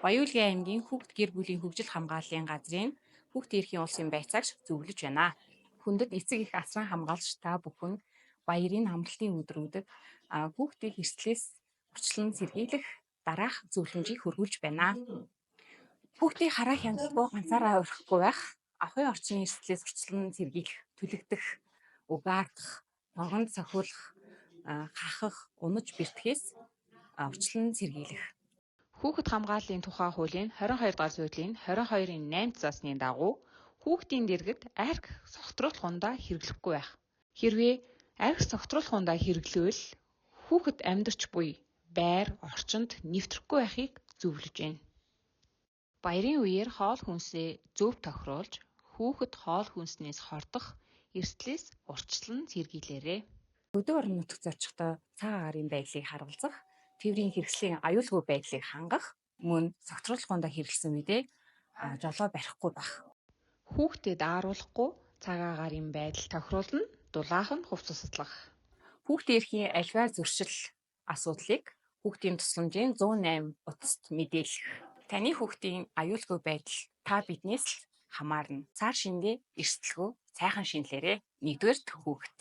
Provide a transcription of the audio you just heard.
Баяуулгын аймгийн хүүхд гэр бүлийн хөгжил хамгааллын газрын хүүхдийн эрхийн улсын байцаагч зөвлөж байна. Хүндэт эцэг их асран хамгаалж та бүхэн баярын амралтын өдрүүдэд хүүхдийг эрслээс урьдчилан сэргийлэх дараах зөвлөмжийг хөргүүлж байна. Хүүхдийг хараа хяналтгүй ганцаараа өрөхгүй байх, ахуйн орчны эрсдлээс урьдчилан сэргийлэх, түлэгдэх, угаардах, торгонд сохиулах, хахах, унаж бэртгэхээс урьдчилан сэргийлэх. Хүүхэд хамгааллын тухай хуулийн 22 дугаар зүйлийн 22-ын 8 засны дагуу хүүхдийн дэргэд арх согтруулах ундаа хэрэглэхгүй байх. Хэрвээ арх согтруулах ундаа хэрэглэвэл хүүхэд амьдарч буй байр орчинд нэвтрэхгүй байхыг зөвлөж байна. Баярын үеэр хоол хүнсээ зөв тохируулж хүүхэд хоол хүнснээс хордох эрсдлээс урьдчилан сэргийлээрэй. Өдөө орон нутагт зорчихдоо цагаан агарын байдлыг харуулзах, тээврийн хэрэгслийн аюулгүй байдлыг хангах, мөн согтруулахундаа хэрэглэсэн үедээ жолоо барихгүй байх. Хүүхдэд ааруулахгүй цагаан агарын байдал тохируулна, дулаахан хувцас суслах. Хүүхдийн эрхийн аливаа зөрчил асуудлыг хүүхдийн тусламжийн 108 утасд мэдээлэх. Таны хүүхдийн аюулгүй байдал та биднээс л хамаарна. Цааш шиндээ эрсдэлгүй сайхан шинэлээрэй. 1-р хүүхэд.